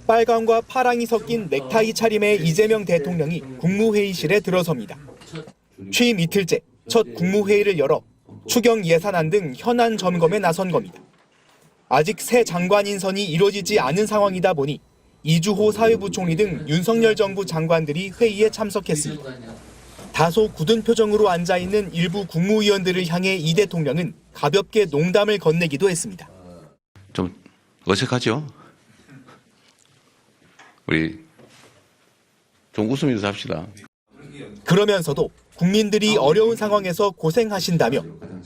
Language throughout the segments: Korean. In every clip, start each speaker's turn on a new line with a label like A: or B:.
A: 빨강과 파랑이 섞인 넥타이 차림의 이재명 대통령이 국무회의실에 들어섭니다. 취임 이틀째 첫 국무회의를 열어 추경 예산안 등 현안 점검에 나선 겁니다. 아직 새 장관 인선이 이루어지지 않은 상황이다 보니 이주호 사회부총리 등 윤석열 정부 장관들이 회의에 참석했습니다. 다소 굳은 표정으로 앉아있는 일부 국무위원들을 향해 이 대통령은 가볍게 농담을 건네기도 했습니다.
B: 좀 어색하죠? 우리 좀 웃으면서 합시다.
A: 그러면서도 국민들이 어려운 상황에서 고생하신다며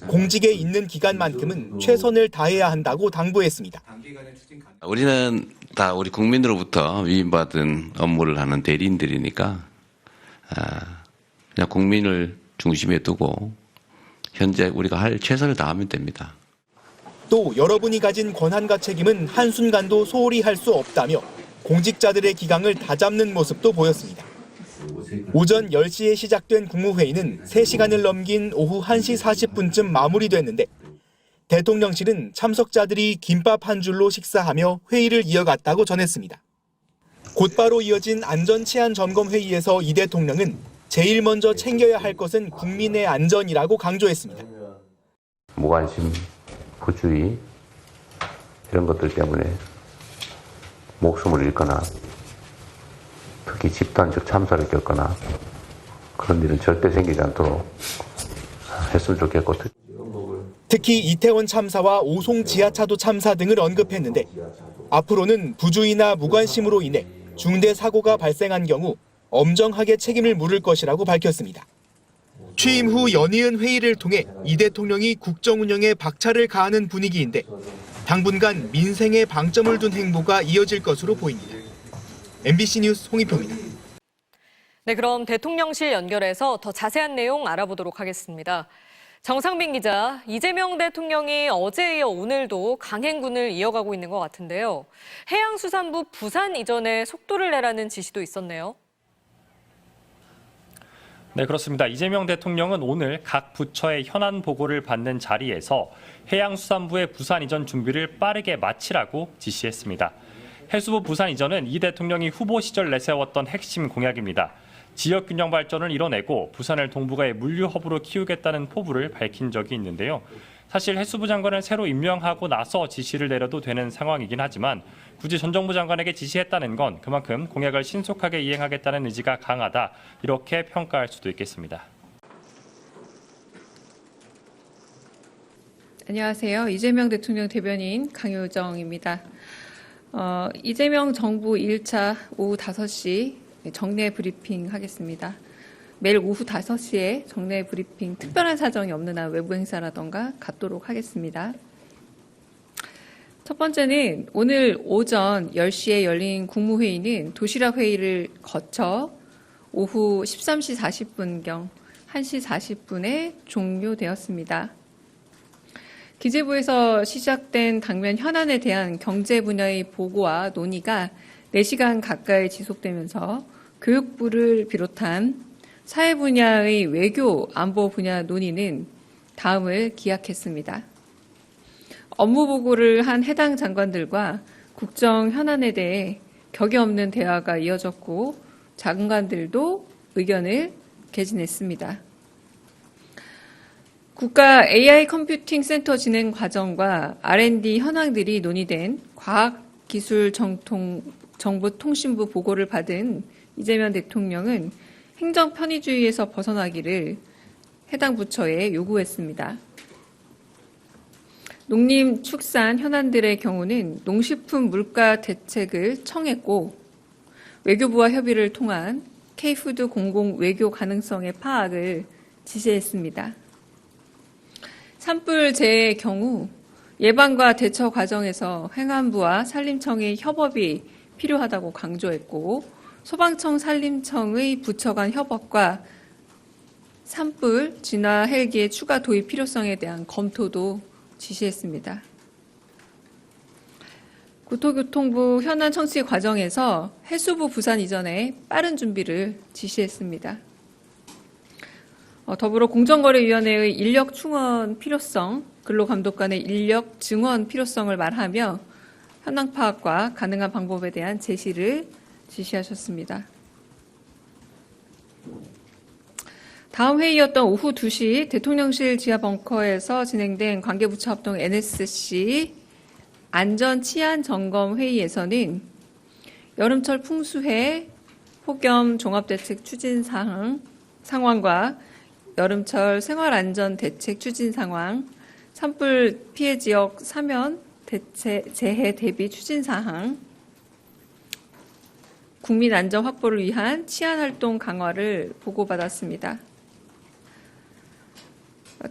A: 공직에 있는 기간만큼은 최선을 다해야 한다고 당부했습니다.
B: 우리는 다 우리 국민으로부터 위임받은 업무를 하는 대리인들이니까 그냥 국민을 중심에 두고 현재 우리가 할 최선을 다하면 됩니다.
A: 또 여러분이 가진 권한과 책임은 한순간도 소홀히 할 수 없다며 공직자들의 기강을 다잡는 모습도 보였습니다. 오전 10시에 시작된 국무회의는 3시간을 넘긴 오후 1시 40분쯤 마무리됐는데 대통령실은 참석자들이 김밥 한 줄로 식사하며 회의를 이어갔다고 전했습니다. 곧바로 이어진 안전치안점검회의에서 이 대통령은 제일 먼저 챙겨야 할 것은 국민의 안전이라고 강조했습니다.
C: 무관심, 부주의 이런 것들 때문에 목숨을 잃거나 특히 집단적 참사를 겪거나 그런 일은 절대 생기지 않도록 했으면 좋겠고
A: 특히 이태원 참사와 오송 지하차도 참사 등을 언급했는데 앞으로는 부주의나 무관심으로 인해 중대 사고가 발생한 경우 엄정하게 책임을 물을 것이라고 밝혔습니다. 취임 후 연이은 회의를 통해 이 대통령이 국정 운영에 박차를 가하는 분위기인데 당분간 민생에 방점을 둔 행보가 이어질 것으로 보입니다. MBC 뉴스 홍익표입니다.
D: 네, 그럼 대통령실 연결해서 더 자세한 내용 알아보도록 하겠습니다. 정상빈 기자, 이재명 대통령이 어제에 이어 오늘도 강행군을 이어가고 있는 것 같은데요. 해양수산부 부산 이전에 속도를 내라는 지시도 있었네요.
E: 네, 그렇습니다. 이재명 대통령은 오늘 각 부처의 현안 보고를 받는 자리에서 해양수산부의 부산 이전 준비를 빠르게 마치라고 지시했습니다. 해수부 부산 이전은 이 대통령이 후보 시절 내세웠던 핵심 공약입니다. 지역 균형 발전을 이뤄내고 부산을 동북아의 물류 허브로 키우겠다는 포부를 밝힌 적이 있는데요. 사실 해수부 장관을 새로 임명하고 나서 지시를 내려도 되는 상황이긴 하지만 굳이 전 정부 장관에게 지시했다는 건 그만큼 공약을 신속하게 이행하겠다는 의지가 강하다, 이렇게 평가할 수도 있겠습니다.
F: 안녕하세요. 이재명 대통령 대변인 강효정입니다. 이재명 정부 1차 오후 5시 정례 브리핑 하겠습니다. 매일 오후 5시에 정례 브리핑 특별한 사정이 없는 한 외부 행사라던가 갖도록 하겠습니다. 첫 번째는 오늘 오전 10시에 열린 국무회의는 도시락 회의를 거쳐 오후 13시 40분경 1시 40분에 종료되었습니다. 기재부에서 시작된 당면 현안에 대한 경제 분야의 보고와 논의가 4시간 가까이 지속되면서 교육부를 비롯한 사회 분야의 외교, 안보 분야 논의는 다음을 기약했습니다. 업무 보고를 한 해당 장관들과 국정 현안에 대해 격이 없는 대화가 이어졌고 장관들도 의견을 개진했습니다. 국가 AI 컴퓨팅 센터 진행 과정과 R&D 현황들이 논의된 과학기술정보통신부 보고를 받은 이재명 대통령은 행정 편의주의에서 벗어나기를 해당 부처에 요구했습니다. 농림축산 현안들의 경우는 농식품 물가 대책을 청했고 외교부와 협의를 통한 K푸드 공공 외교 가능성의 파악을 지시했습니다. 산불 재해의 경우 예방과 대처 과정에서 행안부와 산림청의 협업이 필요하다고 강조했고 소방청, 산림청의 부처 간 협업과 산불, 진화 헬기의 추가 도입 필요성에 대한 검토도 지시했습니다. 국토교통부 현안 청취 과정에서 해수부 부산 이전에 빠른 준비를 지시했습니다. 더불어 공정거래위원회의 인력 충원 필요성, 근로감독관의 인력 증원 필요성을 말하며 현황 파악과 가능한 방법에 대한 제시를 지시하셨습니다. 다음 회의였던 오후 2시 대통령실 지하 벙커에서 진행된 관계부처 합동 NSC 안전 치안 점검 회의에서는 여름철 풍수해 폭염 종합대책 추진 상황과 여름철 생활안전 대책 추진 상황, 산불 피해 지역 사면 재해 대비 추진 사항, 국민 안전 확보를 위한 치안 활동 강화를 보고받았습니다.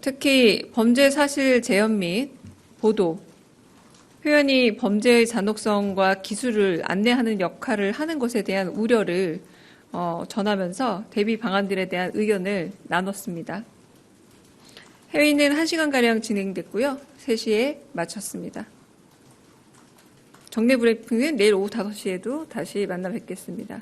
F: 특히 범죄 사실 재현 및 보도, 표현이 범죄의 잔혹성과 기술을 안내하는 역할을 하는 것에 대한 우려를 전하면서 대비 방안들에 대한 의견을 나눴습니다. 회의는 1시간가량 진행됐고요. 3시에 마쳤습니다. 정례 브리핑은 내일 오후 5시에도 다시 만나 뵙겠습니다.